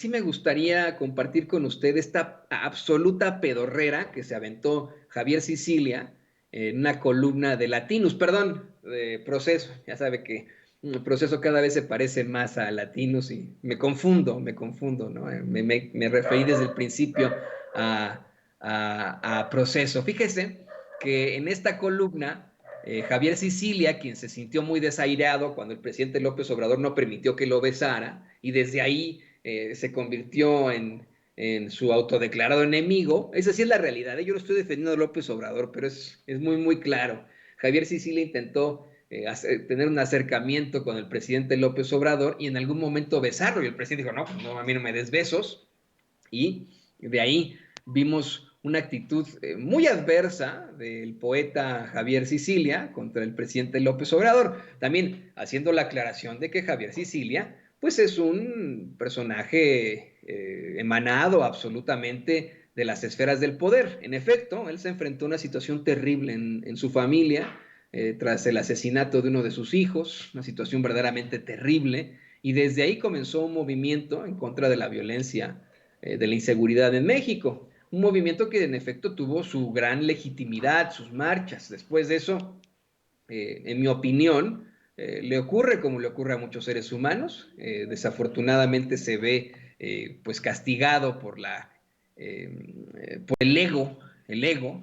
sí me gustaría compartir con usted esta absoluta pedorrera que se aventó Javier Sicilia en una columna de Latinus, perdón, de Proceso. Ya sabe que Proceso cada vez se parece más a Latinus y me confundo, ¿no? Me referí desde el principio a, a Proceso. Fíjese que en esta columna Javier Sicilia, quien se sintió muy desairado cuando el presidente López Obrador no permitió que lo besara, y desde ahí se convirtió en su autodeclarado enemigo. Esa sí es la realidad, ¿eh? Yo no estoy defendiendo a López Obrador, pero es muy, muy claro. Javier Sicilia intentó tener un acercamiento con el presidente López Obrador y en algún momento besarlo, y el presidente dijo, no, pues no, a mí no me des besos, y de ahí vimos una actitud muy adversa del poeta Javier Sicilia contra el presidente López Obrador, también haciendo la aclaración de que Javier Sicilia pues es un personaje emanado absolutamente de las esferas del poder. En efecto, él se enfrentó a una situación terrible en su familia tras el asesinato de uno de sus hijos, una situación verdaderamente terrible, y desde ahí comenzó un movimiento en contra de la violencia de la inseguridad en México. Un movimiento que en efecto tuvo su gran legitimidad, sus marchas. Después de eso, en mi opinión, le ocurre como le ocurre a muchos seres humanos. Desafortunadamente se ve pues castigado por el ego.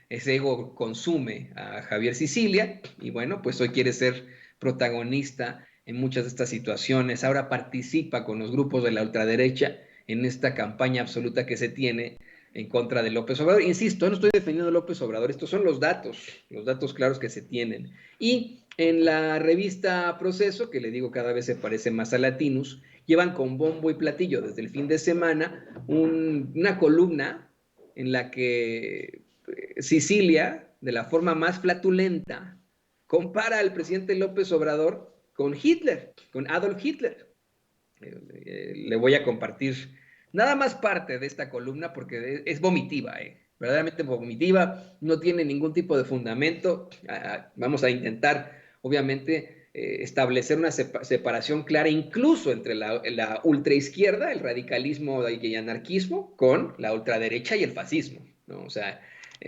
Ese ego consume a Javier Sicilia y bueno, pues hoy quiere ser protagonista en muchas de estas situaciones. Ahora participa con los grupos de la ultraderecha en esta campaña absoluta que se tiene en contra de López Obrador. Insisto, no estoy defendiendo a López Obrador, estos son los datos claros que se tienen. Y en la revista Proceso, que le digo cada vez se parece más a Latinus, llevan con bombo y platillo desde el fin de semana una columna en la que Sicilia, de la forma más flatulenta, compara al presidente López Obrador con Hitler, con Adolf Hitler. Le voy a compartir nada más parte de esta columna porque es vomitiva, verdaderamente vomitiva, no tiene ningún tipo de fundamento. Vamos a intentar, obviamente, establecer una separación clara incluso entre la ultraizquierda, el radicalismo y el anarquismo, con la ultraderecha y el fascismo, ¿no? O sea,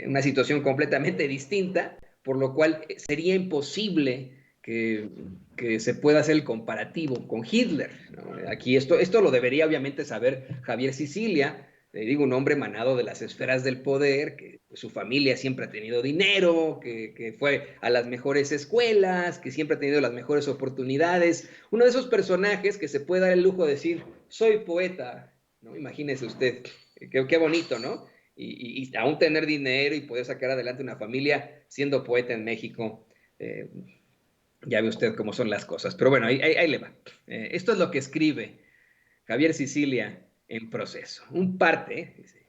una situación completamente distinta, por lo cual sería imposible que se pueda hacer el comparativo con Hitler, ¿no? Aquí esto lo debería obviamente saber Javier Sicilia, le digo, un hombre emanado de las esferas del poder, que pues, su familia siempre ha tenido dinero, que fue a las mejores escuelas, que siempre ha tenido las mejores oportunidades, uno de esos personajes que se puede dar el lujo de decir, soy poeta, ¿no? Imagínese usted, qué bonito, ¿no? Y aún tener dinero y poder sacar adelante una familia siendo poeta en México. Ya ve usted cómo son las cosas. Pero bueno, ahí le va. Esto es lo que escribe Javier Sicilia en Proceso. Un parte, dice.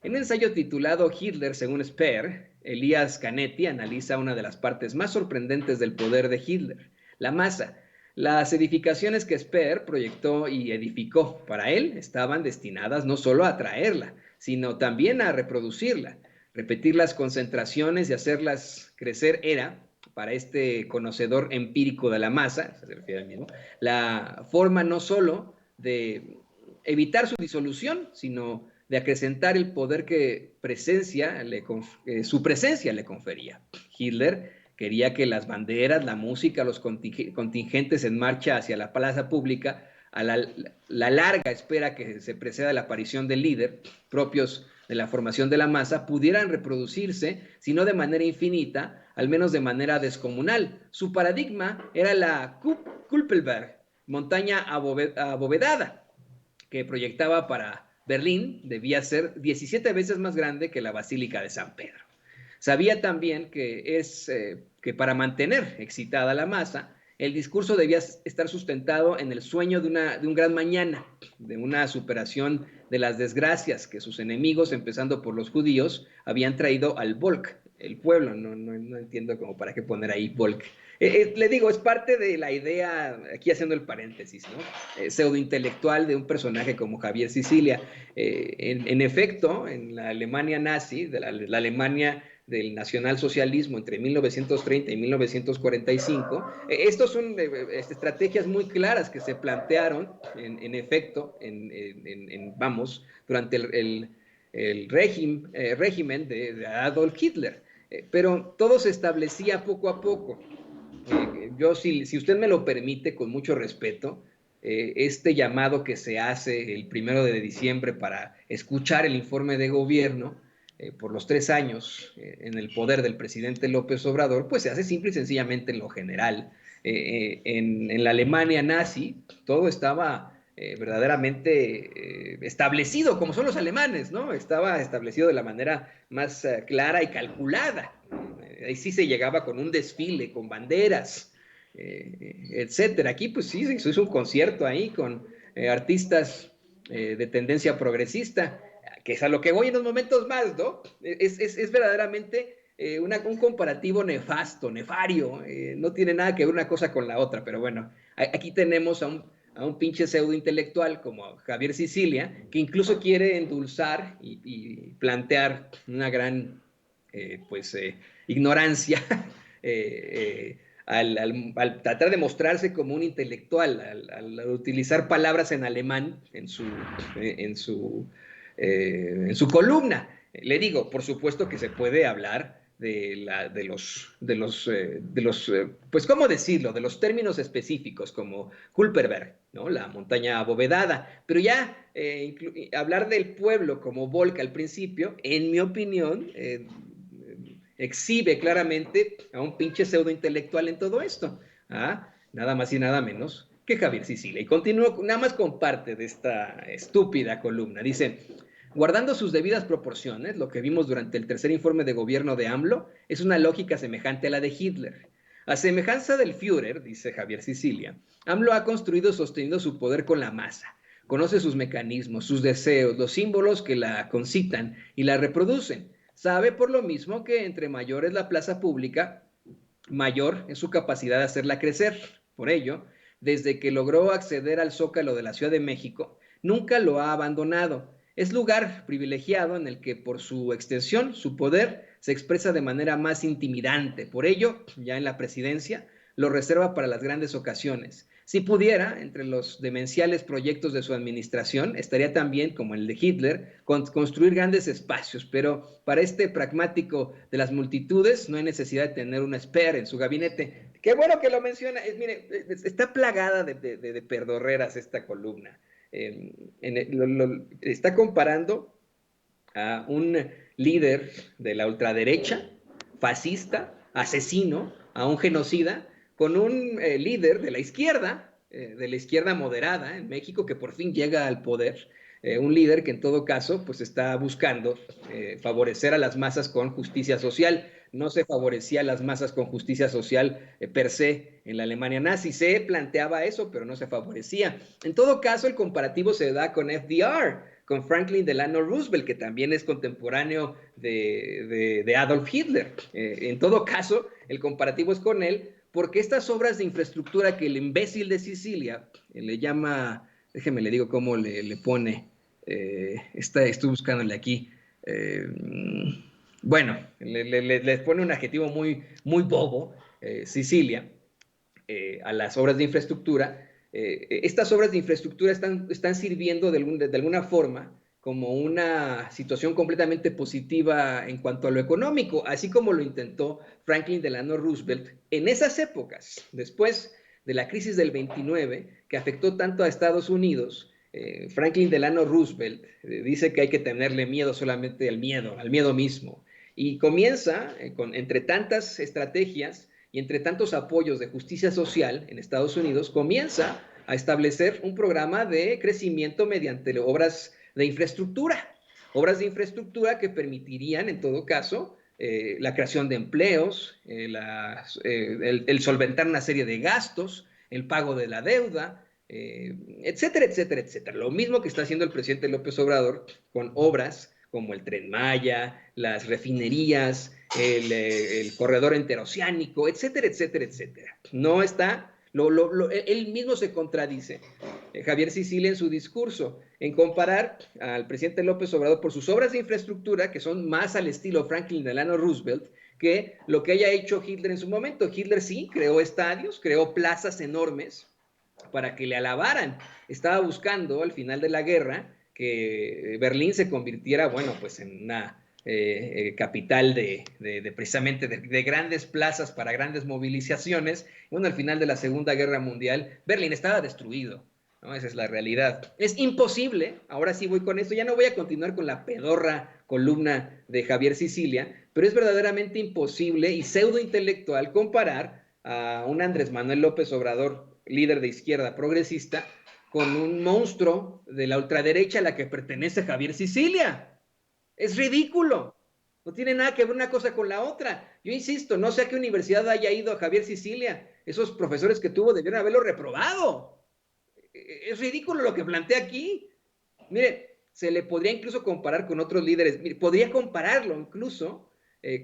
En un ensayo titulado Hitler según Speer, Elías Canetti analiza una de las partes más sorprendentes del poder de Hitler, la masa. Las edificaciones que Speer proyectó y edificó para él estaban destinadas no solo a atraerla, sino también a reproducirla. Repetir las concentraciones y hacerlas crecer era, para este conocedor empírico de la masa, se refiere al mismo, la forma no solo de evitar su disolución, sino de acrecentar el poder que su presencia le confería. Hitler quería que las banderas, la música, los contingentes en marcha hacia la plaza pública, a la larga espera que se preceda la aparición del líder, propios de la formación de la masa, pudieran reproducirse, si no de manera infinita, al menos de manera descomunal. Su paradigma era la Kuppelberg, montaña abovedada, que proyectaba para Berlín debía ser 17 veces más grande que la Basílica de San Pedro. Sabía también que para mantener excitada la masa, el discurso debía estar sustentado en el sueño de un gran mañana, de una superación de las desgracias que sus enemigos, empezando por los judíos, habían traído al Volk, el pueblo. No entiendo como para qué poner ahí Volk. Le digo, es parte de la idea, aquí haciendo el paréntesis, ¿no? Pseudointelectual de un personaje como Javier Sicilia. En efecto, en la Alemania nazi, la Alemania del nacionalsocialismo entre 1930 y 1945. Estos son estrategias muy claras que se plantearon, en efecto, vamos, durante el régimen de Adolf Hitler. Pero todo se establecía poco a poco. Yo, si usted me lo permite, con mucho respeto, este llamado que se hace el 1 de diciembre para escuchar el informe de gobierno por los 3 años en el poder del presidente López Obrador, pues se hace simple y sencillamente en lo general. En la Alemania nazi todo estaba verdaderamente establecido, como son los alemanes, ¿no? Estaba establecido de la manera más clara y calculada. Ahí sí se llegaba con un desfile, con banderas, etcétera. Aquí pues sí, se hizo un concierto ahí con artistas de tendencia progresista, que es a lo que voy en los momentos más, ¿no? Es verdaderamente un comparativo nefasto, nefario, no tiene nada que ver una cosa con la otra, pero bueno, aquí tenemos a un pinche pseudo intelectual como Javier Sicilia, que incluso quiere endulzar y plantear una gran ignorancia al tratar de mostrarse como un intelectual, al utilizar palabras en alemán en su columna. Le digo, por supuesto que se puede hablar pues, ¿cómo decirlo? De los términos específicos, como Kulperberg, ¿no? La montaña abovedada. Pero ya hablar del pueblo como Volk al principio, en mi opinión, exhibe claramente a un pinche pseudo intelectual en todo esto. Nada más y nada menos que Javier Sicilia. Y continúo nada más con parte de esta estúpida columna. Dice: guardando sus debidas proporciones, lo que vimos durante el tercer informe de gobierno de AMLO es una lógica semejante a la de Hitler. A semejanza del Führer, dice Javier Sicilia, AMLO ha construido y sostenido su poder con la masa. Conoce sus mecanismos, sus deseos, los símbolos que la concitan y la reproducen. Sabe por lo mismo que entre mayor es la plaza pública, mayor es su capacidad de hacerla crecer. Por ello, desde que logró acceder al Zócalo de la Ciudad de México, nunca lo ha abandonado. Es lugar privilegiado en el que por su extensión, su poder se expresa de manera más intimidante. Por ello, ya en la presidencia, lo reserva para las grandes ocasiones. Si pudiera, entre los demenciales proyectos de su administración, estaría también, como el de Hitler, construir grandes espacios, pero para este pragmático de las multitudes no hay necesidad de tener un expert en su gabinete. Qué bueno que lo menciona. Mire, está plagada de perdorreras esta columna. Está comparando a un líder de la ultraderecha, fascista, asesino, a un genocida, con un líder de la izquierda moderada en México, que por fin llega al poder, un líder que en todo caso pues está buscando favorecer a las masas con justicia social. No se favorecía a las masas con justicia social per se en la Alemania nazi. Se planteaba eso, pero no se favorecía. En todo caso, el comparativo se da con FDR, con Franklin Delano Roosevelt, que también es contemporáneo de Adolf Hitler. En todo caso, el comparativo es con él, porque estas obras de infraestructura que el imbécil de Sicilia le llama, déjeme le digo cómo le pone, estoy buscándole aquí, bueno, le pone un adjetivo muy, muy bobo, Sicilia, a las obras de infraestructura. Estas obras de infraestructura están sirviendo de alguna forma como una situación completamente positiva en cuanto a lo económico, así como lo intentó Franklin Delano Roosevelt en esas épocas, después de la crisis del 29, que afectó tanto a Estados Unidos. Franklin Delano Roosevelt dice que hay que tenerle miedo solamente al miedo mismo, y comienza, entre tantas estrategias y entre tantos apoyos de justicia social en Estados Unidos, comienza a establecer un programa de crecimiento mediante obras de infraestructura que permitirían, en todo caso, la creación de empleos, el solventar una serie de gastos, el pago de la deuda, etcétera, etcétera, etcétera. Lo mismo que está haciendo el presidente López Obrador con obras como el Tren Maya, las refinerías, el corredor interoceánico, etcétera, etcétera, etcétera. No está, él mismo se contradice. Javier Sicilia en su discurso, en comparar al presidente López Obrador por sus obras de infraestructura, que son más al estilo Franklin Delano Roosevelt, que lo que haya hecho Hitler en su momento. Hitler sí creó estadios, creó plazas enormes para que le alabaran. Estaba buscando al final de la guerra que Berlín se convirtiera, bueno, pues en una capital precisamente de grandes plazas para grandes movilizaciones. Bueno, al final de la Segunda Guerra Mundial, Berlín estaba destruido, ¿no? Esa es la realidad. Es imposible, ahora sí voy con esto, ya no voy a continuar con la pedorra columna de Javier Sicilia, pero es verdaderamente imposible y pseudointelectual comparar a un Andrés Manuel López Obrador, líder de izquierda progresista, con un monstruo de la ultraderecha a la que pertenece Javier Sicilia. Es ridículo. No tiene nada que ver una cosa con la otra. Yo insisto, no sé a qué universidad haya ido a Javier Sicilia. Esos profesores que tuvo debieron haberlo reprobado. Es ridículo lo que plantea aquí. Mire, se le podría incluso comparar con otros líderes. Mire, podría compararlo incluso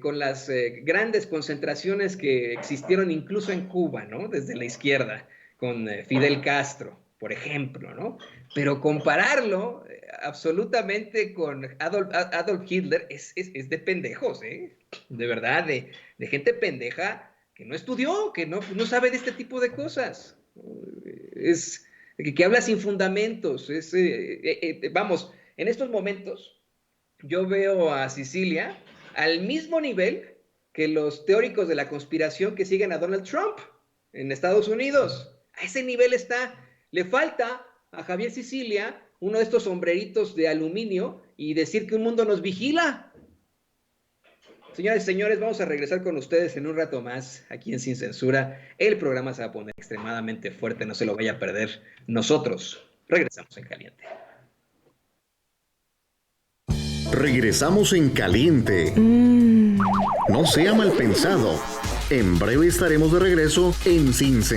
con las grandes concentraciones que existieron incluso en Cuba, ¿no? Desde la izquierda, con Fidel Castro, por ejemplo, ¿no? Pero compararlo absolutamente con Adolf Hitler es de pendejos, ¿eh? De verdad, de gente pendeja que no estudió, que no sabe de este tipo de cosas. Es que habla sin fundamentos. Vamos, en estos momentos yo veo a Sicilia al mismo nivel que los teóricos de la conspiración que siguen a Donald Trump en Estados Unidos. A ese nivel está. Le falta a Javier Sicilia uno de estos sombreritos de aluminio y decir que un mundo nos vigila. Señoras y señores, vamos a regresar con ustedes en un rato más aquí en Sin Censura. El programa se va a poner extremadamente fuerte, no se lo vaya a perder. Nosotros regresamos en caliente. Regresamos en caliente. No sea mal pensado. En breve estaremos de regreso en Sin Censura.